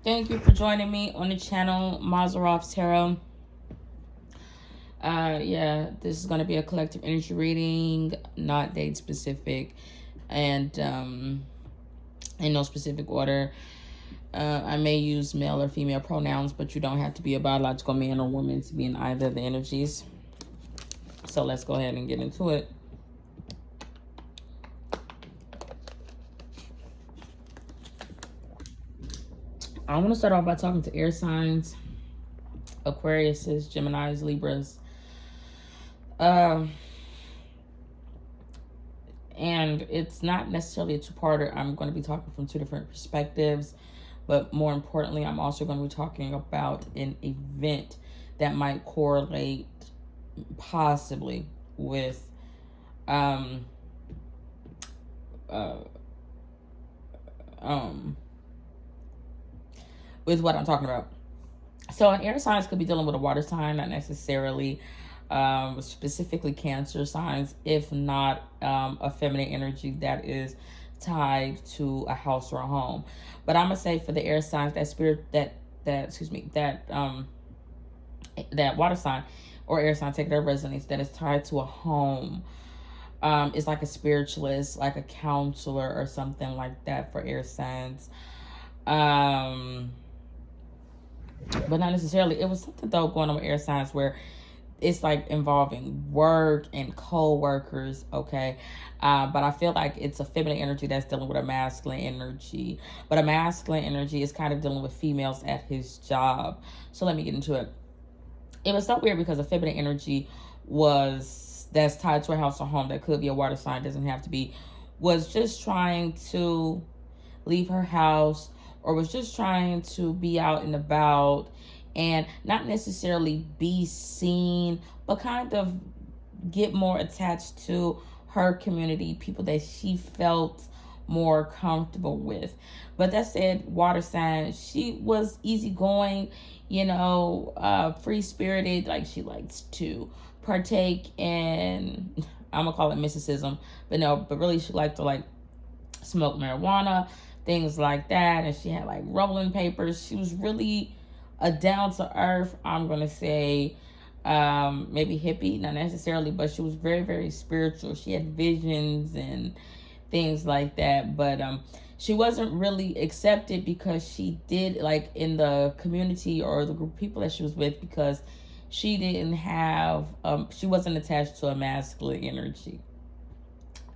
Thank you for joining me on the channel, Mazarov Tarot. Yeah, this is going to be a collective energy reading, not date specific, and in no specific order. I may use male or female pronouns, but you don't have to be a biological man or woman to be in either of the energies. So let's go ahead and get into it. I want to start off by talking to air signs, Aquariuses, Geminis, Libras. And it's not necessarily a two-parter. I'm going to be talking from two different perspectives, but more importantly, I'm also going to be talking about an event that might correlate possibly with with what I'm talking about. So an air signs could be dealing with a water sign, not necessarily specifically Cancer signs, if not a feminine energy that is tied to a house or a home. But I'm gonna say for the air signs, that spirit that water sign or air sign, take their resonance, that is tied to a home. It's like a spiritualist, like a counselor or something like that for air signs. But not necessarily. It was something though going on with air signs where it's like involving work and co-workers, okay? But I feel like it's a feminine energy that's dealing with a masculine energy. But a masculine energy is kind of dealing with females at his job. So let me get into it. It was so weird because a feminine energy that's tied to a house or home, that could be a water sign, doesn't have to be, was just trying to leave her house or was just trying to be out and about and not necessarily be seen, but kind of get more attached to her community, people that she felt more comfortable with. But that said, water sign, she was easygoing, free spirited. Like she likes to partake in, I'm gonna call it mysticism, but really she liked to like smoke marijuana, things like that. And she had like rolling papers. She was really a down to earth, I'm gonna say, maybe hippie, not necessarily, but she was very, very spiritual. She had visions and things like that. But she wasn't really accepted because she did, like, in the community or the group of people that she was with, because she didn't have she wasn't attached to a masculine energy.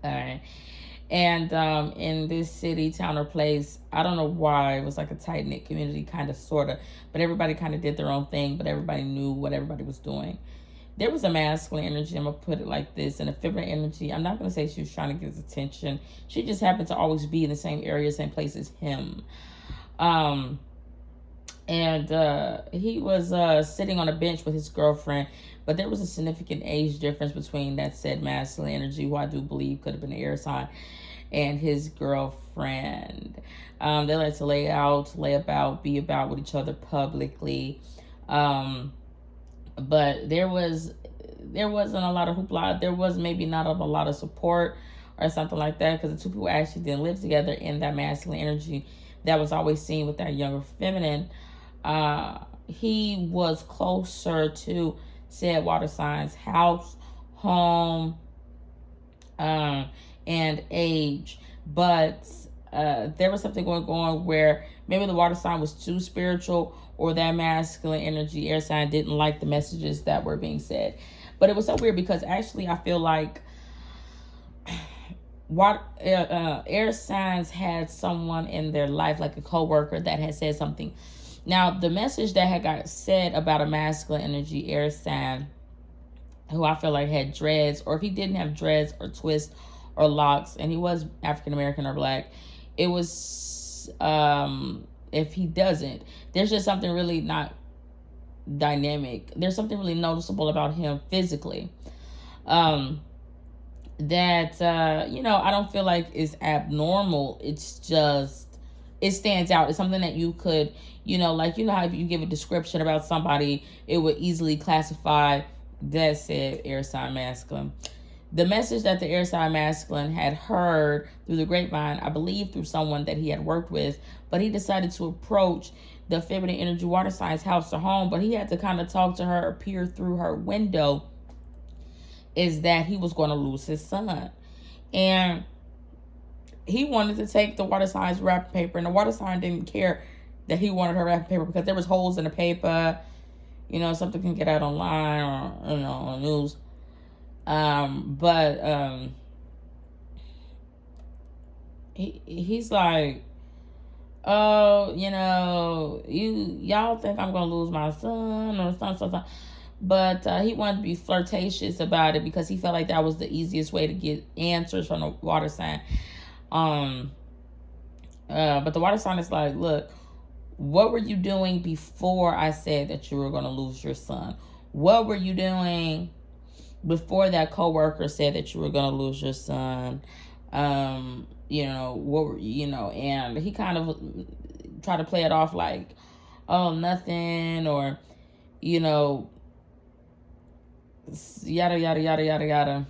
All right. And in this city, town, or place, I don't know why, it was like a tight-knit community, kind of, sort of, but everybody kind of did their own thing, but everybody knew what everybody was doing. There was a masculine energy, I'm going to put it like this, and a feminine energy. I'm not going to say she was trying to get his attention. She just happened to always be in the same area, same place as him. And he was sitting on a bench with his girlfriend, but there was a significant age difference between that said masculine energy, who I do believe could have been an air sign, and his girlfriend. They like to lay about, be about with each other publicly. But there wasn't a lot of hoopla. There was maybe not a lot of support or something like that, because the two people actually didn't live together in that masculine energy that was always seen with that younger feminine. He was closer to said water signs, house, home, and age. But there was something going on where maybe the water sign was too spiritual, or that masculine energy air sign didn't like the messages that were being said. But it was so weird because actually I feel like air signs had someone in their life, like a coworker, that had said something. Now, the message that had got said about a masculine energy air sign, who I feel like had dreads, or if he didn't have dreads or twists or locks, and he was African American or black, it was, if he doesn't, there's just something really not dynamic. There's something really noticeable about him physically. That I don't feel like is abnormal. It's just, it stands out. It's something that you could, like, how if you give a description about somebody, it would easily classify that said air sign masculine. The message that the air sign masculine had heard through the grapevine, I believe through someone that he had worked with, but he decided to approach the feminine energy water signs house or home, but he had to kind of talk to her, peer through her window, is that he was going to lose his son. And he wanted to take the water sign's wrapping paper, and the water sign didn't care that he wanted her wrapping paper because there was holes in the paper. You know, something can get out online or, you know, on the news. But he's like, oh, you know, y'all think I'm gonna lose my son or something. But he wanted to be flirtatious about it because he felt like that was the easiest way to get answers from the water sign. But the water sign is like, look, what were you doing before I said that you were going to lose your son? What were you doing before that coworker said that you were going to lose your son? You know, what were, you know, and he kind of tried to play it off like, oh, nothing, or, you know, yada, yada, yada, yada, yada.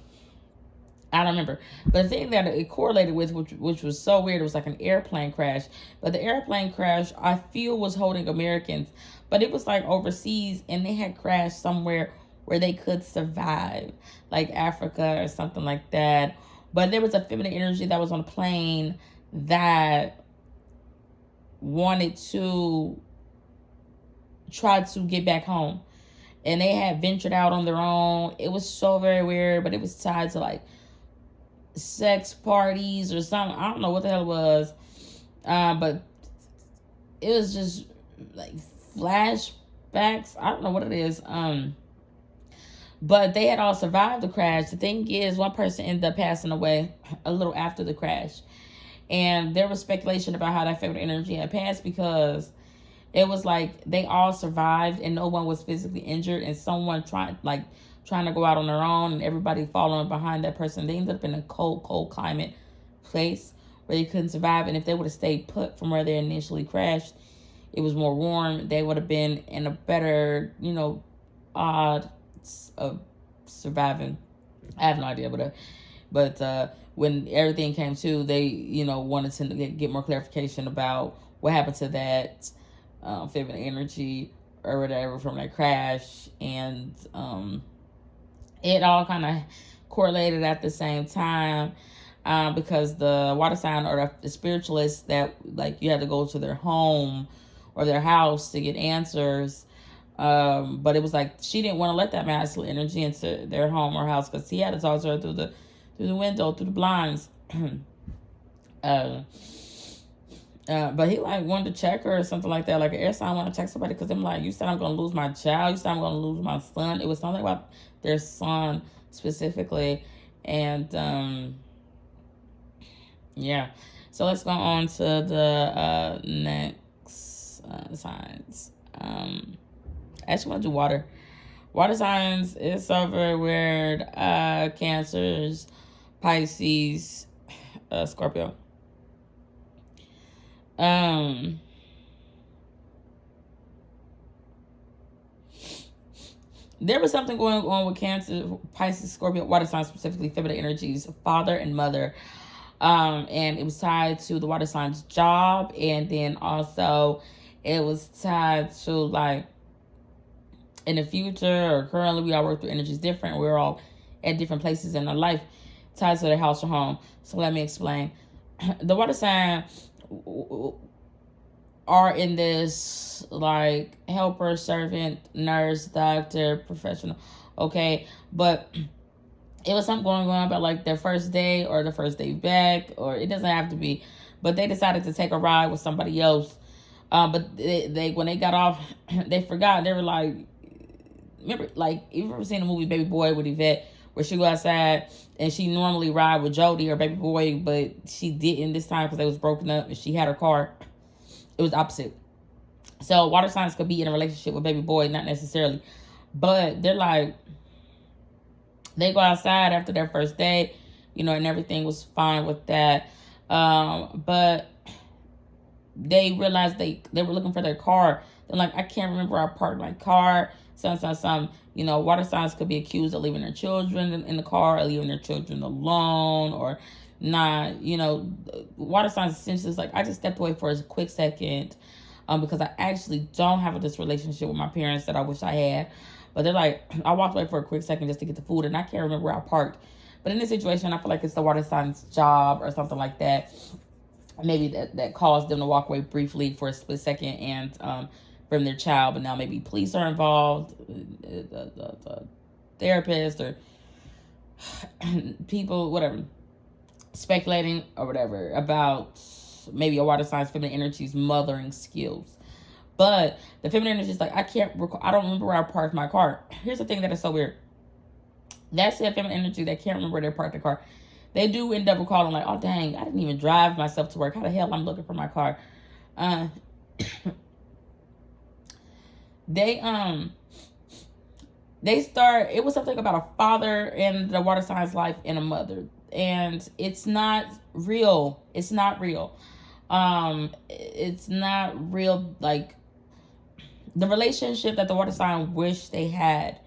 I don't remember. But the thing that it correlated with, which was so weird, it was like an airplane crash. But the airplane crash, I feel, was holding Americans. But it was like overseas, and they had crashed somewhere where they could survive, like Africa or something like that. But there was a feminine energy that was on a plane that wanted to try to get back home. And they had ventured out on their own. It was so very weird, but it was tied to like sex parties or something. I don't know what the hell it was. But it was just like flashbacks. I don't know what it is. But they had all survived the crash. The thing is, one person ended up passing away a little after the crash. And there was speculation about how that feminine energy had passed because it was like they all survived and no one was physically injured, and someone trying to go out on their own and everybody following behind that person. They ended up in a cold climate place where they couldn't survive. And if they would have stayed put from where they initially crashed, it was more warm. They would have been in a better, you know, odds of surviving. I have no idea, but when everything came to, they, you know, wanted to get more clarification about what happened to that feminine energy or whatever from that crash. And it all kind of correlated at the same time because the water sign or the spiritualists that, like, you had to go to their home or their house to get answers. But it was like she didn't want to let that masculine energy into their home or house because he had to talk to her through the window, through the blinds. But he like wanted to check her or something like that, like an air sign want to check somebody, because I'm like, you said I'm gonna lose my child, you said I'm gonna lose my son. It was something about their son specifically. And yeah, so let's go on to the next signs. I actually want to do water. Water signs is so very weird. Cancers, Pisces, Scorpio. There was something going on with Cancer, Pisces, Scorpio, water signs, specifically feminine energies, father and mother. And it was tied to the water sign's job, and then also it was tied to, like, in the future or currently, we all work through energies different. We're all at different places in our life, tied to their house or home. So let me explain. The water sign are in this, like, helper, servant, nurse, doctor, professional, okay? But it was something going on about, like, their first day or the first day back, or it doesn't have to be, but they decided to take a ride with somebody else. But they when they got off, they forgot. They were like, remember, like, you've ever seen the movie Baby Boy with Yvette, where she go outside and she normally ride with Jody or Baby Boy, but she didn't this time because they was broken up and she had her car. It was opposite. So water signs could be in a relationship with Baby Boy, not necessarily, but they're like, they go outside after their first day, you know, and everything was fine with that. But they realized they were looking for their car. They're like, I can't remember I parked my car. Some, you know, water signs could be accused of leaving their children in the car, or leaving their children alone, or not, you know. Water signs essentially is like, I just stepped away for a quick second. because I actually don't have this relationship with my parents that I wish I had. But they're like, I walked away for a quick second just to get the food, and I can't remember where I parked. But in this situation, I feel like it's the water sign's job or something like that. Maybe that caused them to walk away briefly for a split second and from their child. But now maybe police are involved, the therapist or people, whatever, speculating or whatever about maybe a water sign's feminine energy's mothering skills. But the feminine energy is like, I don't remember where I parked my car. Here's the thing that is so weird. That's the feminine energy that can't remember where they parked their car. They do end up recalling like, oh dang, I didn't even drive myself to work. How the hell I'm looking for my car? They start, it was something about a father in the water sign's life and a mother. And it's not real. It's not real. It's not real. Like, the relationship that the water sign wish they had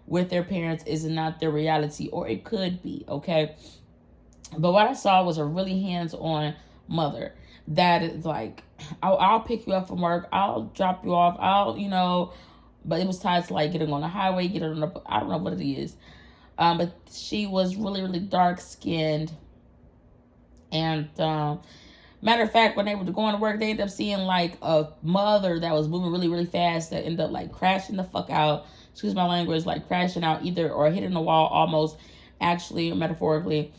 with their parents is not their reality, or it could be, okay? But what I saw was a really hands-on mother that is like, I'll pick you up from work, I'll drop you off, but it was tied to like getting on the highway, getting on the, I don't know what it is. But she was really, really dark-skinned. And matter of fact, when they were going to work, they ended up seeing like a mother that was moving really, really fast that ended up like crashing the fuck out. Excuse my language, like crashing out either or hitting the wall almost, actually, metaphorically.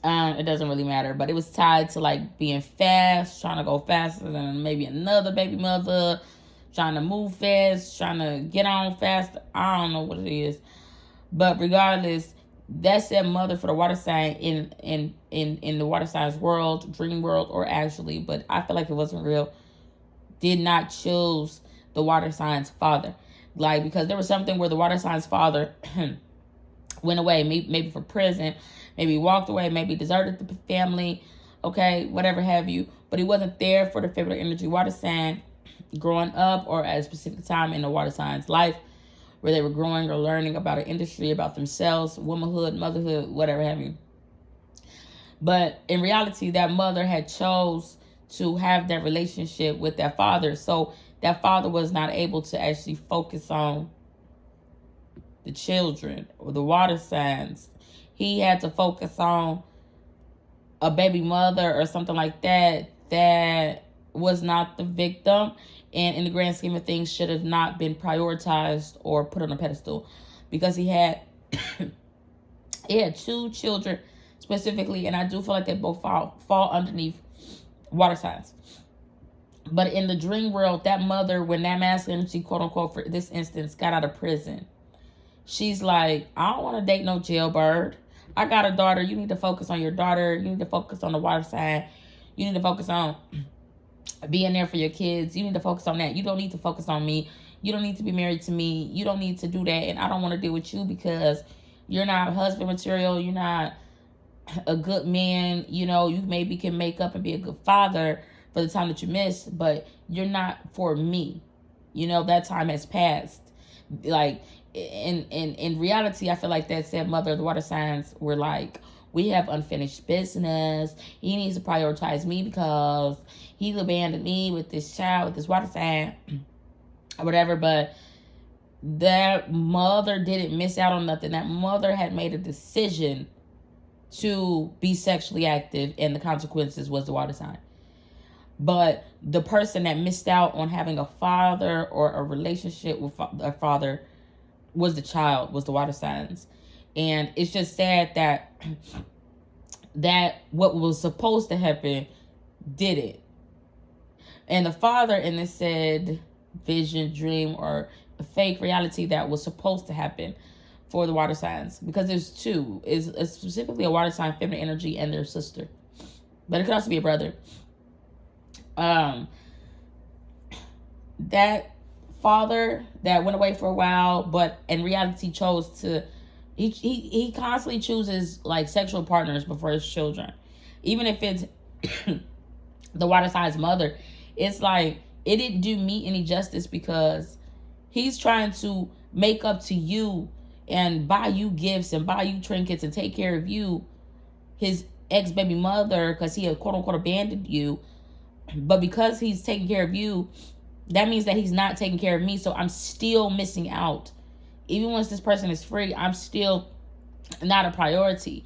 It doesn't really matter, but it was tied to like being fast, trying to go faster than maybe another baby mother, trying to move fast, trying to get on fast. I don't know what it is, but regardless, that's that mother for the water sign in the water sign's world, dream world, or actually, but I feel like it wasn't real. Did not choose the water sign's father, like, because there was something where the water sign's father went away, maybe for prison, maybe walked away, maybe deserted the family, okay, whatever have you. But he wasn't there for the feminine energy water sign growing up or at a specific time in the water sign's life where they were growing or learning about an industry, about themselves, womanhood, motherhood, whatever have you. But in reality, that mother had chose to have that relationship with that father. So that father was not able to actually focus on the children or the water signs. He had to focus on a baby mother or something like that that was not the victim, and in the grand scheme of things should have not been prioritized or put on a pedestal, because he had two children specifically, and I do feel like they both fall underneath water signs. But in the dream world, that mother, when that masculine energy, quote unquote, for this instance, got out of prison, she's like, I don't want to date no jailbird. I got a daughter. You need to focus on your daughter. You need to focus on the water sign. You need to focus on being there for your kids. You need to focus on that. You don't need to focus on me. You don't need to be married to me. You don't need to do that. And I don't want to deal with you because you're not husband material. You're not a good man. You maybe can make up and be a good father for the time that you missed, but you're not for me. That time has passed. Like, in reality, I feel like that said mother of the water signs were like, we have unfinished business. He needs to prioritize me because he's abandoned me with this child, with this water sign, or whatever. But that mother didn't miss out on nothing. That mother had made a decision to be sexually active, and the consequences was the water sign. But the person that missed out on having a father or a relationship with a father was the child, was the water signs. And it's just sad that what was supposed to happen did it. And the father in this said vision, dream, or a fake reality that was supposed to happen for the water signs, because there's two. Is specifically a water sign, feminine energy, and their sister. But it could also be a brother. That father that went away for a while, but in reality chose to, he constantly chooses like sexual partners before his children, even if it's the water sign's mother. It's like it didn't do me any justice, because he's trying to make up to you and buy you gifts and buy you trinkets and take care of you, his ex-baby mother, because he had quote-unquote abandoned you. But because he's taking care of you, that means that he's not taking care of me. So I'm still missing out. Even once this person is free, I'm still not a priority.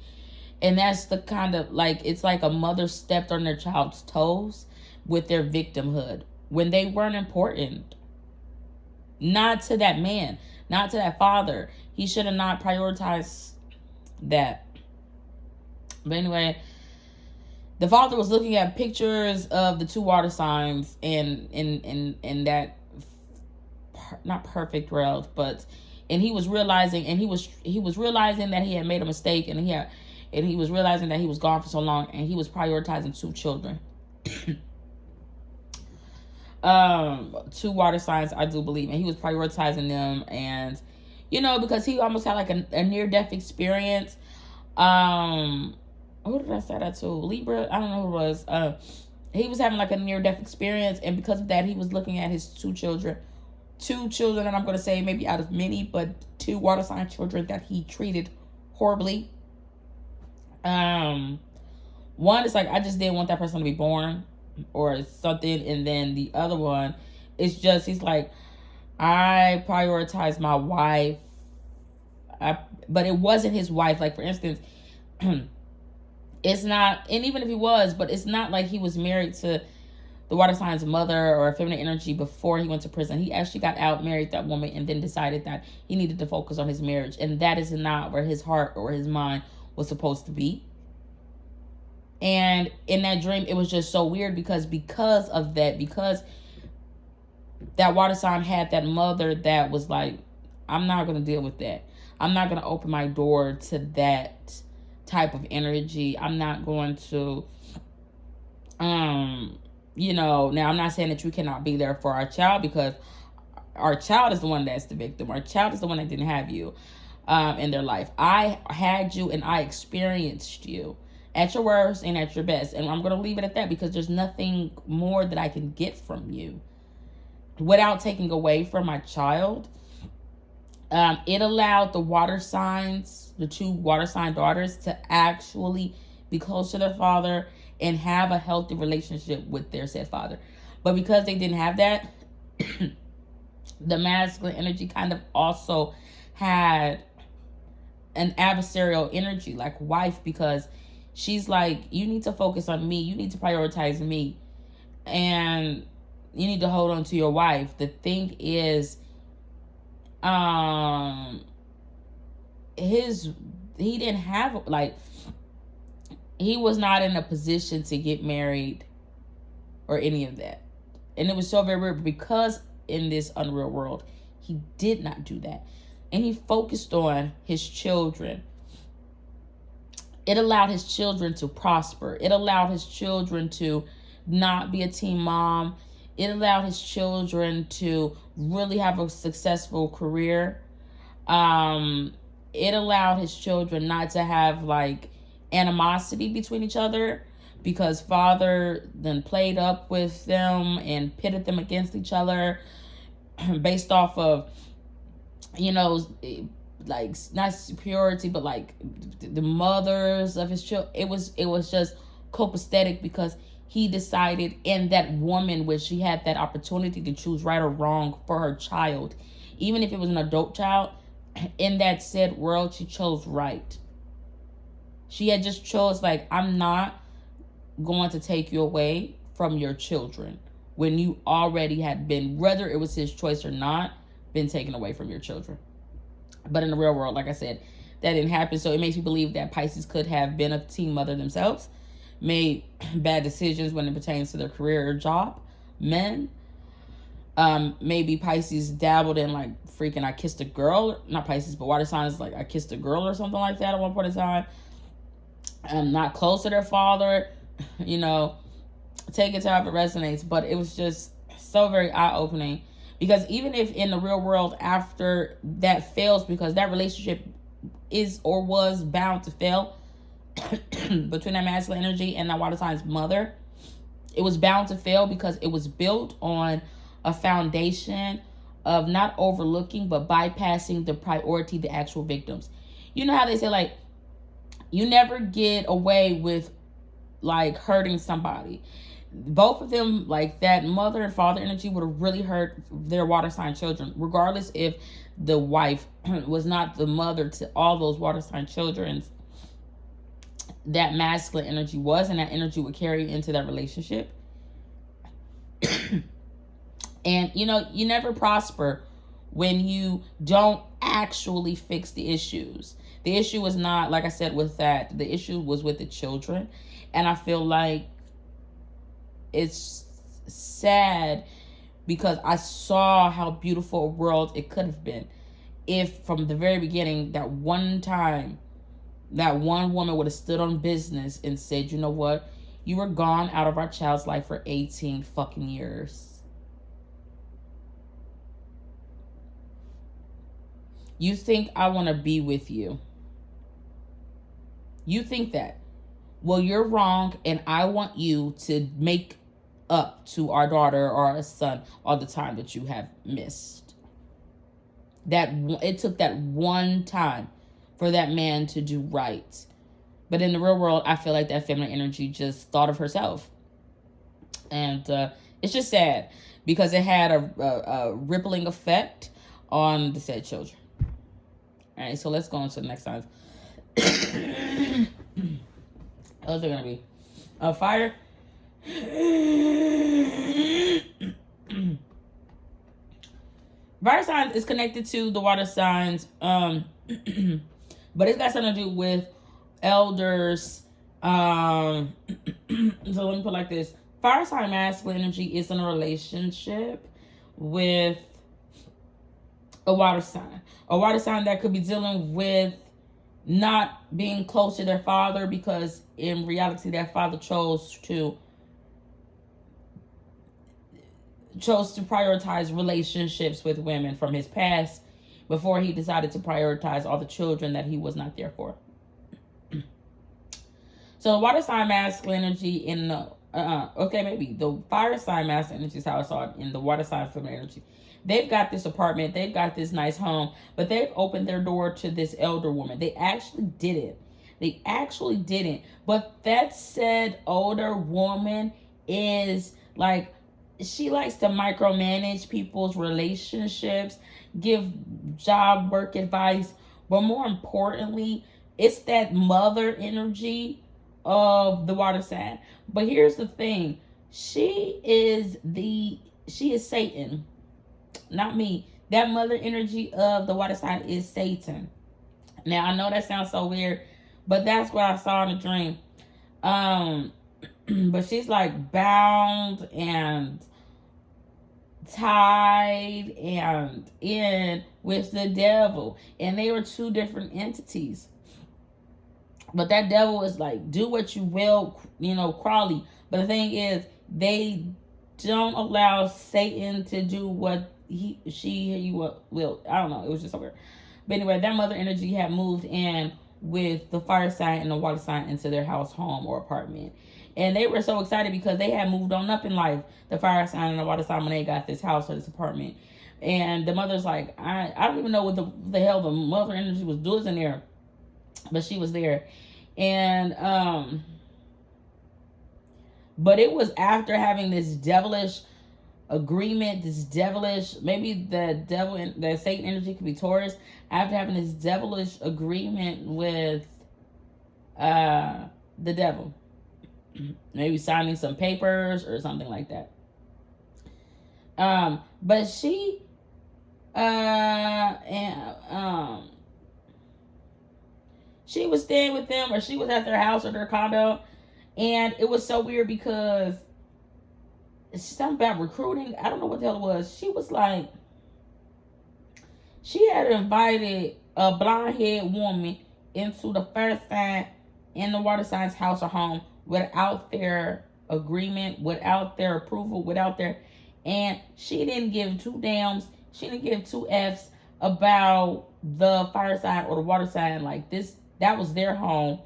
And that's the kind of, like, it's like a mother stepped on their child's toes with their victimhood when they weren't important. Not to that man, not to that father. He should have not prioritized that. But anyway, the father was looking at pictures of the two water signs in that, not perfect world, but, and he was realizing, and he was realizing that he had made a mistake, and he was realizing that he was gone for so long, and he was prioritizing two children. Two water signs, I do believe, and he was prioritizing them, and because he almost had like a near-death experience. Who did I say that to? Libra? I don't know who it was. He was having like a near-death experience, and because of that, he was looking at his two children, and I'm going to say maybe out of many, but two water sign children that he treated horribly. One is like, I just didn't want that person to be born or something, and then the other one is just, he's like, I prioritize my wife, but it wasn't his wife. Like, for instance, it's not, and even if he was, but it's not like he was married to the water sign's mother or feminine energy before he went to prison. He actually got out, married that woman, and then decided that he needed to focus on his marriage. And that is not where his heart or his mind was supposed to be. And in that dream, it was just so weird because of that, because that water sign had that mother that was like, I'm not going to deal with that. I'm not going to open my door to that type of energy. I'm not going to, now I'm not saying that you cannot be there for our child, because our child is the one that's the victim. Our child is the one that didn't have you in their life. I had you and I experienced you at your worst and at your best. And I'm going to leave it at that, because there's nothing more that I can get from you without taking away from my child. It allowed the water signs, the two water sign daughters, to actually be close to their father and have a healthy relationship with their said father. But because they didn't have that, the masculine energy kind of also had an adversarial energy, like wife, because she's like, you need to focus on me. You need to prioritize me. And you need to hold on to your wife. The thing is, he didn't have, like, he was not in a position to get married or any of that. And it was so very weird, because in this unreal world, he did not do that. And he focused on his children. It allowed his children to prosper. It allowed his children to not be a teen mom. It allowed his children to really have a successful career. It allowed his children not to have like animosity between each other, because father then played up with them and pitted them against each other based off of, like, not superiority, but like the mothers of his children. It was just copacetic, because he decided in that woman, which she had that opportunity to choose right or wrong for her child, even if it was an adult child, in that said world, she chose right. She had just chose, like, I'm not going to take you away from your children when you already had been, whether it was his choice or not, been taken away from your children. But in the real world, like I said, that didn't happen. So it makes me believe that Pisces could have been a teen mother themselves, made bad decisions when it pertains to their career or job. Men, maybe Pisces dabbled in like freaking I kissed a girl, not Pisces, but water signs, like I kissed a girl or something like that at one point in time. Not close to their father, take it to however it resonates. But it was just so very eye-opening, because even if in the real world after that fails, because that relationship is or was bound to fail between that masculine energy and that water sign's mother, it was bound to fail because it was built on a foundation of not overlooking but bypassing the priority, the actual victims. You know how they say, like, you never get away with like hurting somebody. both of them, like that mother and father energy, would have really hurt their water sign children, regardless if the wife was not the mother to all those water sign children. That masculine energy was, and that energy would carry into that relationship. And you know, you never prosper when you don't actually fix the issues. The issue was not, like I said, with that. The issue was with the children. And I feel like it's sad because I saw how beautiful a world it could have been if from the very beginning, that one time, that one woman would have stood on business and said, you know what? You were gone out of our child's life for 18 fucking years. You think I want to be with you? You think that? Well, you're wrong, and I want you to make up to our daughter or our son all the time that you have missed. That it took that one time for that man to do right. But in the real world, I feel like that feminine energy just thought of herself. And it's just sad because it had a rippling effect on the said children. All right, so let's go on to the next signs. Those are going to be fire. Fire signs is connected to the water signs, but it's got something to do with elders. So let me put it like this. Fire sign masculine energy is in a relationship with a water sign. A water sign that could be dealing with not being close to their father because in reality that father chose to prioritize relationships with women from his past before he decided to prioritize all the children that he was not there for. So the water sign masculine energy in the maybe the fire sign masculine energy is how I saw it in the water sign feminine energy. They've got this apartment, they've got this nice home, but they've opened their door to this elder woman. They actually didn't. But that said older woman is like, she likes to micromanage people's relationships, give job work advice, but more importantly, it's that mother energy of the water sign. But here's the thing, she is Satan, not me. That mother energy of the water sign is Satan. Now I know that sounds so weird, but that's what I saw in the dream. But she's like bound and tied and in with the devil, and they were two different entities. But that devil is like, do what you will, Crawley. But the thing is, they don't allow Satan to do what he will. I don't know. It was just so weird. But anyway, that mother energy had moved in with the fire sign and the water sign into their house, home, or apartment. And they were so excited because they had moved on up in life, the fire sign and the water sign, when they got this house or this apartment. And the mother's like, I don't even know what the hell the mother energy was doing in there. But she was there. And but it was after having this devilish agreement, maybe the devil and the Satan energy could be Taurus, after having this devilish agreement with the devil, maybe signing some papers or something like that. But she she was staying with them, or she was at their house or their condo, and it was so weird because something about recruiting. I don't know what the hell it was. She was like, she had invited a blonde-haired woman into the fire sign and the water sign's house or home without their agreement, without their approval, and she didn't give two dams. She didn't give two F's about the fire sign or the water sign. Like this, that was their home,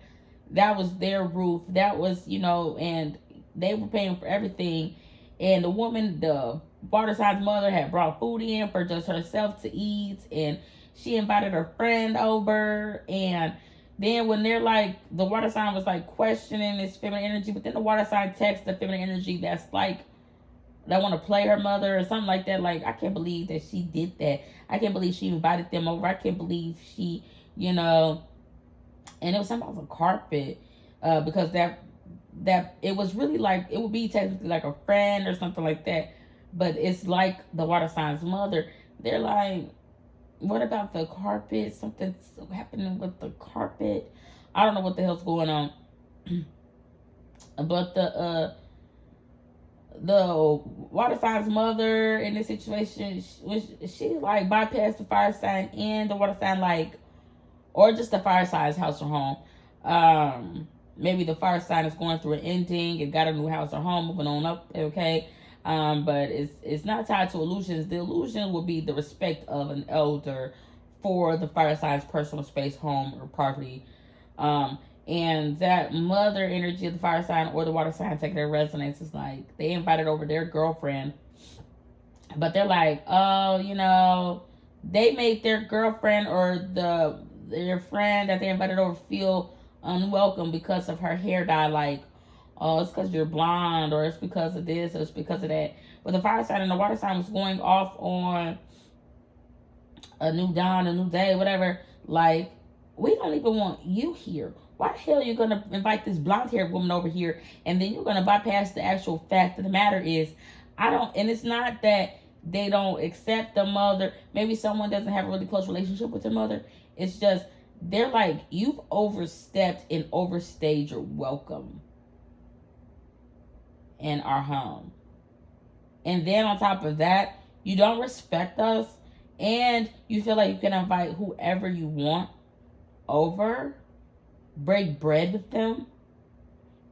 that was their roof, that was, and they were paying for everything. And the woman, the water sign's mother, had brought food in for just herself to eat, and she invited her friend over, and Then when they're like, the water sign was like questioning this feminine energy, but then the water sign texts the feminine energy that's like, that want to play her mother or something like that. Like, I can't believe that she did that. I can't believe she invited them over. I can't believe she, you know, and it was something about the carpet, because that it was really like, it would be technically like a friend or something like that, but it's like the water sign's mother. They're like, what about the carpet? Something's happening with the carpet. I don't know what the hell's going on. But the water sign's mother in this situation, she like bypassed the fire sign and the water sign, like, or just the fire sign's house or home. Maybe the fire sign is going through an ending and got a new house or home, moving on up, okay. But it's not tied to illusions. The illusion will be the respect of an elder for the fire sign's personal space, home, or property. And that mother energy of the fire sign or the water sign taking their resonance is like, they invited over their girlfriend, but they're like, oh, you know, they made their girlfriend or their friend that they invited over feel unwelcome because of her hair dye. Like, oh, it's because you're blonde, or it's because of this, or it's because of that. But the fire sign and the water sign was going off on a new dawn, a new day, whatever. Like, we don't even want you here. Why the hell are you going to invite this blonde-haired woman over here, and then you're going to bypass the actual fact of the matter is, and it's not that they don't accept the mother. Maybe someone doesn't have a really close relationship with their mother. It's just, they're like, you've overstepped and overstayed your welcome in our home. And then on top of that, you don't respect us, and you feel like you can invite whoever you want over, break bread with them,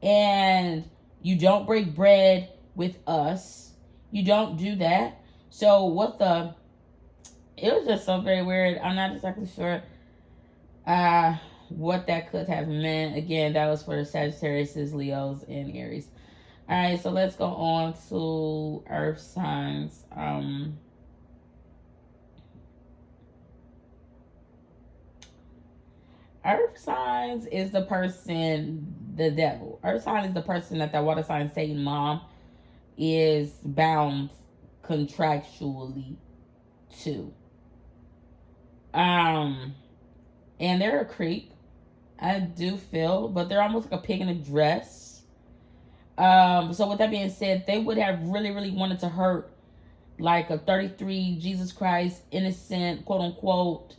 and you don't break bread with us. You don't do that. So it was just so very weird. I'm not exactly sure what that could have meant. Again, that was for Sagittarius, Leos, and Aries. All right, so let's go on to earth signs. Earth signs is the person, the devil. Earth sign is the person that water sign Satan mom is bound contractually to. And they're a creep, I do feel, but they're almost like a pig in a dress. So with that being said, they would have really, really wanted to hurt like a 33 Jesus Christ innocent, quote unquote,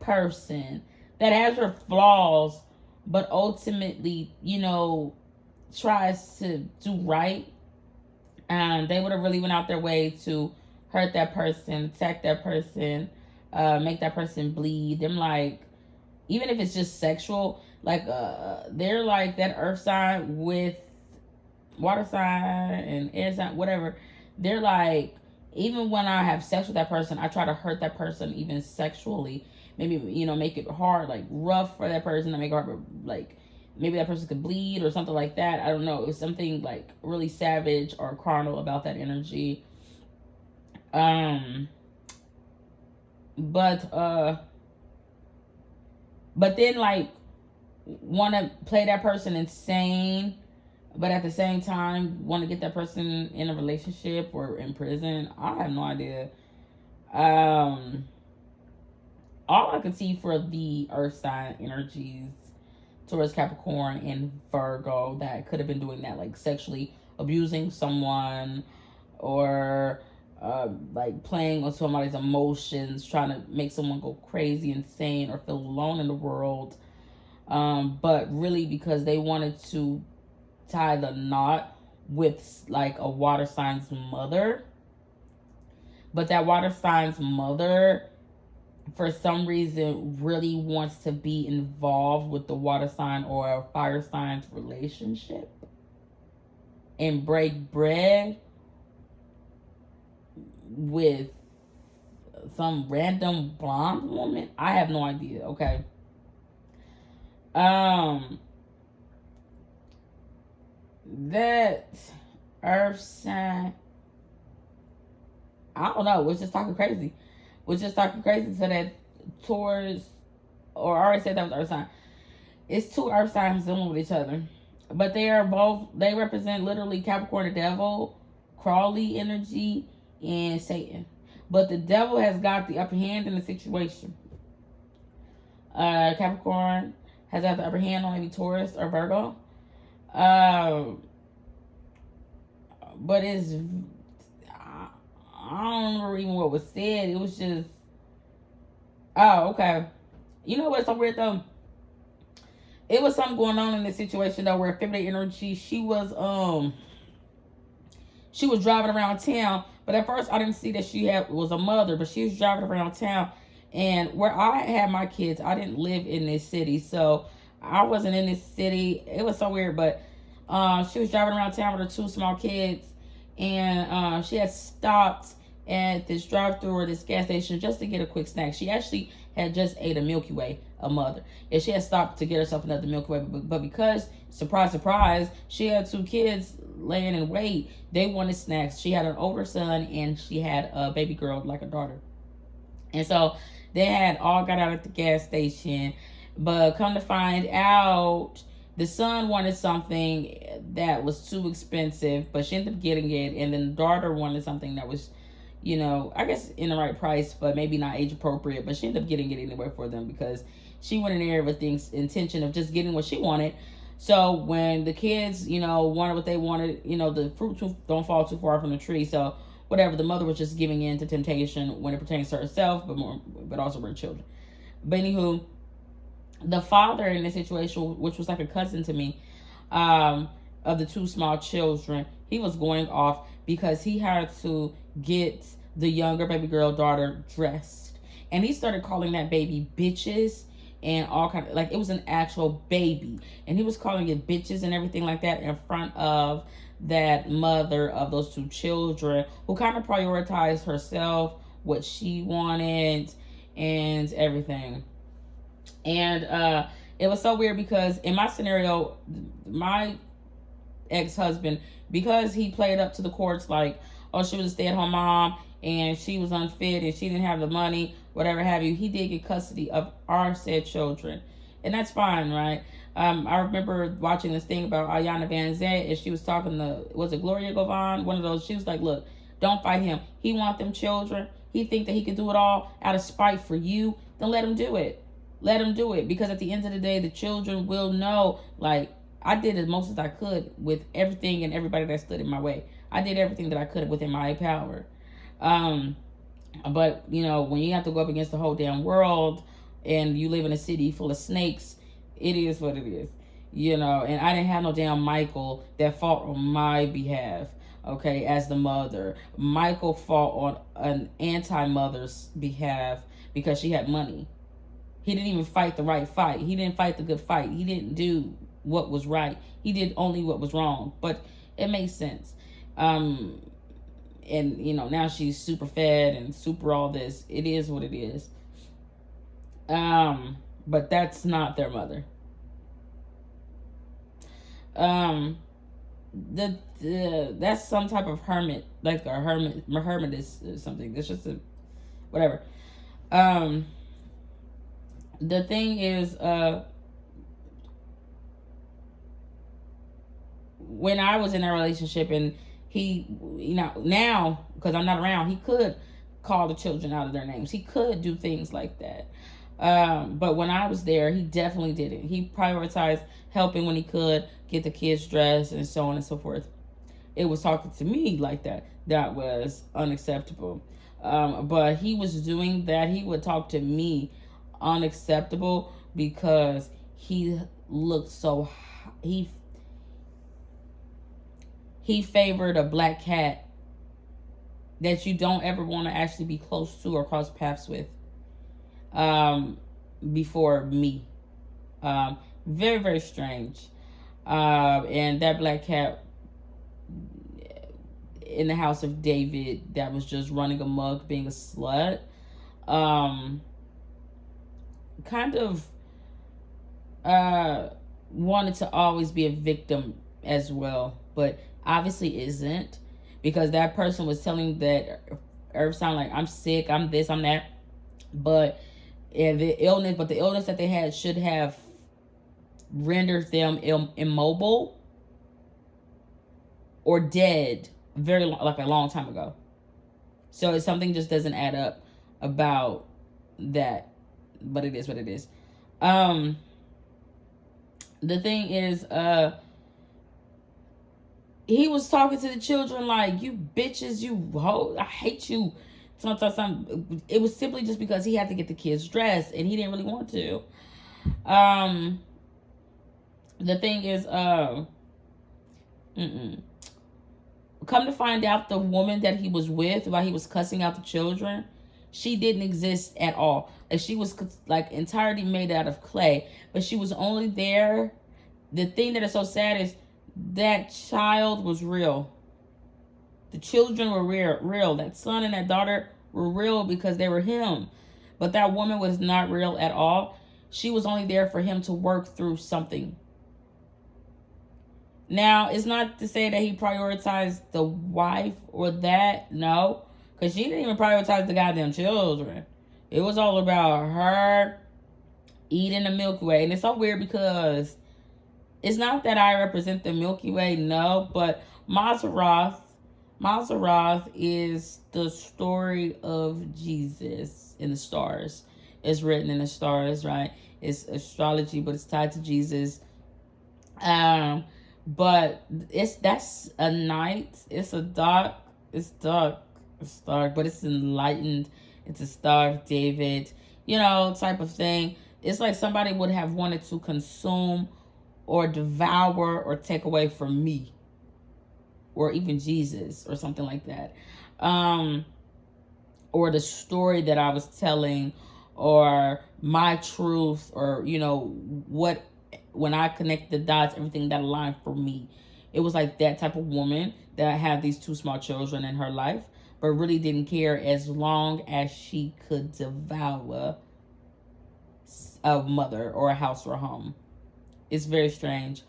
person that has her flaws, but ultimately, you know, tries to do right. They would have really went out their way to hurt that person, attack that person, make that person bleed. Them, like, even if it's just sexual, like, they're like that earth sign with water sign and air sign, whatever. They're like, even when I have sex with that person, I try to hurt that person even sexually. Maybe, you know, make it hard, like rough for that person, to make it hard, like maybe that person could bleed or something like that. I don't know. It was something like really savage or carnal about that energy. But then, like, want to play that person insane, but at the same time want to get that person in a relationship or in prison. I have no idea. All I can see for the earth sign energies, Taurus, Capricorn, and Virgo, that could have been doing that, like sexually abusing someone, or like playing on somebody's emotions, trying to make someone go crazy, insane, or feel alone in the world. But really because they wanted to tie the knot with like a water sign's mother. But that water sign's mother, for some reason, really wants to be involved with the water sign or a fire sign's relationship and break bread with some random blonde woman. I have no idea, okay? That earth sign, I don't know, we're just talking crazy. So that Taurus, or I already said that was earth sign. It's two earth signs dealing with each other. But they represent literally Capricorn, the devil, Crowley energy, and Satan. But the devil has got the upper hand in the situation. Capricorn has got the upper hand on maybe Taurus or Virgo. But I don't remember even what was said. It was just, oh, okay. You know what's so weird though? It was something going on in this situation though, where feminine energy, she was driving around town, but at first I didn't see that she was a mother, but she was driving around town. And where I had my kids, I didn't live in this city, so I wasn't in this city. It was so weird, but she was driving around town with her two small kids, and she had stopped at this drive-thru or this gas station just to get a quick snack. She actually had just ate a Milky Way, a mother, and she had stopped to get herself another Milky Way, but because, surprise, surprise, she had two kids laying in wait, they wanted snacks. She had an older son, and she had a baby girl, like a daughter. And so they had all got out at the gas station, but come to find out, the son wanted something that was too expensive, but she ended up getting it, and then the daughter wanted something that was, you know, I guess in the right price, but maybe not age appropriate, but she ended up getting it anyway for them because she went in there with the intention of just getting what she wanted. So when the kids, you know, wanted what they wanted, you know, the fruit don't fall too far from the tree. So whatever, the mother was just giving in to temptation when it pertains to herself, but also her children. But anywho, the father in this situation, which was like a cousin to me, of the two small children, he was going off because he had to get the younger baby girl daughter dressed, and he started calling that baby bitches and all kind of, like, it was an actual baby, and he was calling it bitches and everything like that in front of that mother of those two children, who kind of prioritized herself, what she wanted, and everything. And it was so weird because in my scenario, my ex-husband, because he played up to the courts like, oh, she was a stay-at-home mom and she was unfit and she didn't have the money, whatever have you, he did get custody of our said children. And that's fine, right? I remember watching this thing about Ayana Van Zant, and she was talking to, was it Gloria Govan? One of those. She was like, look, don't fight him. He want them children. He think that he can do it all out of spite for you. Then let him do it. Let him do it. Because at the end of the day, the children will know, like, I did as most as I could with everything and everybody that stood in my way. I did everything that I could within my power. But, you know, when you have to go up against the whole damn world and you live in a city full of snakes, it is what it is. You know, and I didn't have no damn Michael that fought on my behalf, okay, as the mother. Michael fought on an anti-mother's behalf because she had money. He didn't even fight the right fight. He didn't fight the good fight. He didn't do what was right. He did only what was wrong. But it makes sense. And, you know, now she's super fed and super all this. It is what it is. But that's not their mother. That's some type of hermit, like a hermitess or something. That's just a, whatever. The thing is, when I was in a relationship and he, you know, now, because I'm not around, he could call the children out of their names. He could do things like that. But when I was there, he definitely didn't. He prioritized helping when he could, get the kids dressed and so on and so forth. It was talking to me like that. That was unacceptable. But he was doing that. He would talk to me unacceptable because he looked so, he favored a black cat that you don't ever want to actually be close to or cross paths with before me. Very, very strange. And that black cat in the house of David that was just running amok, being a slut, kind of wanted to always be a victim as well, but obviously isn't, because that person was telling that earth sign like, I'm sick, I'm this, I'm that, but and the illness, but the illness that they had should have rendered them immobile or dead like a long time ago. So it's something just doesn't add up about that, but it is what it is. The thing is, he was talking to the children like, you bitches, you hoe, I hate you. Something. It was simply just because he had to get the kids dressed and he didn't really want to. The thing is, come to find out, the woman that he was with while he was cussing out the children, she didn't exist at all. Like, she was like entirely made out of clay, but she was only there. The thing that is so sad is that child was real. The children were real. That son and that daughter were real because they were him. But that woman was not real at all. She was only there for him to work through something. Now, it's not to say that he prioritized the wife or that. No. Because she didn't even prioritize the goddamn children. It was all about her eating the Milky Way. And it's so weird because it's not that I represent the Milky Way, no. But Mazzaroth is the story of Jesus in the stars. It's written in the stars, right? It's astrology, but it's tied to Jesus. But that's a night. It's dark, but it's enlightened. It's a Star of David, type of thing. It's like somebody would have wanted to consume or devour or take away from me, or even Jesus, or something like that. Or the story that I was telling, or my truth, or what, when I connect the dots, everything that aligned for me. It was like that type of woman that had these 2 small children in her life, but really didn't care as long as she could devour a mother or a house or a home. It's very strange.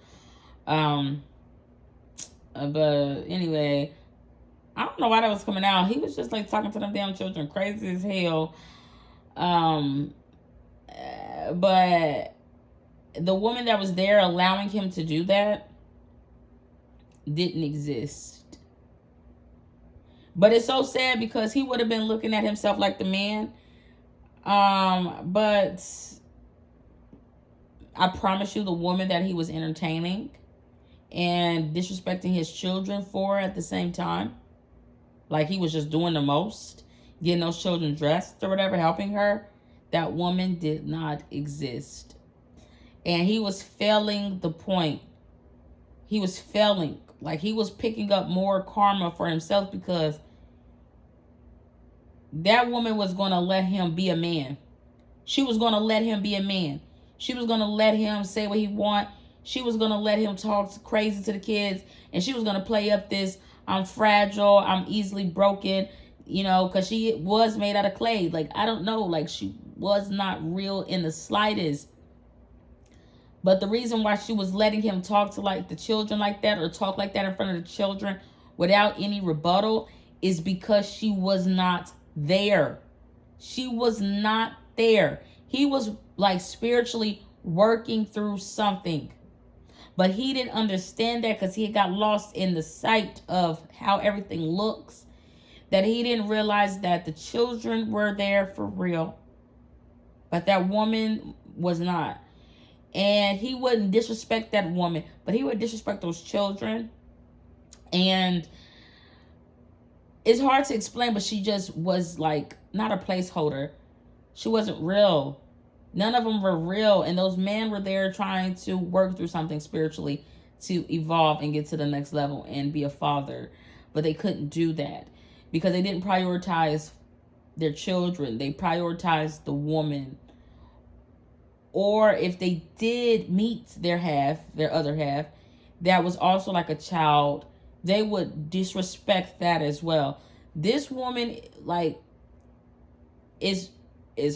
But anyway, I don't know why that was coming out. He was just like talking to them damn children, crazy as hell. But the woman that was there allowing him to do that didn't exist. But it's so sad because he would have been looking at himself like the man. But I promise you, the woman that he was entertaining and disrespecting his children for at the same time, like he was just doing the most, getting those children dressed or whatever, helping her, that woman did not exist. And he was failing the point. He was failing. Like, he was picking up more karma for himself because that woman was going to let him be a man. She was going to let him be a man. She was going to let him say what he want. She was going to let him talk crazy to the kids. And she was going to play up this, I'm fragile, I'm easily broken, because she was made out of clay. Like, I don't know. Like, she was not real in the slightest. But the reason why she was letting him talk to like the children like that, or talk like that in front of the children without any rebuttal, is because she was not there. She was not there. He was like spiritually working through something. But he didn't understand that because he got lost in the sight of how everything looks, that he didn't realize that the children were there for real, but that woman was not. And he wouldn't disrespect that woman, but he would disrespect those children. And it's hard to explain, but she just was like not a placeholder. She wasn't real. None of them were real. And those men were there trying to work through something spiritually to evolve and get to the next level and be a father. But they couldn't do that because they didn't prioritize their children. They prioritized the woman. Or if they did meet their other half, that was also like a child, they would disrespect that as well. This woman, like, is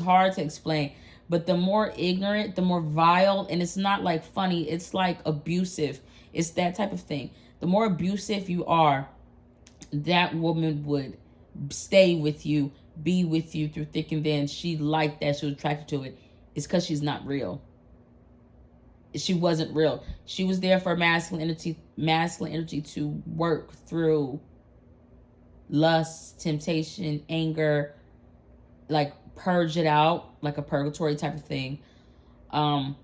hard to explain. But the more ignorant, the more vile, and it's not like funny, it's like abusive. It's that type of thing. The more abusive you are, that woman would stay with you, be with you through thick and thin. She liked that. She was attracted to it. It's because she's not real. She wasn't real. She was there for masculine energy to work through lust, temptation, anger, like purge it out, like a purgatory type of thing. But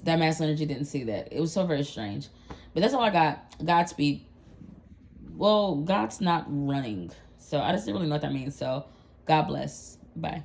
that masculine energy didn't see that. It was so very strange. But that's all I got. Godspeed. Well, God's not running. So I just didn't really know what that means. So God bless. Bye.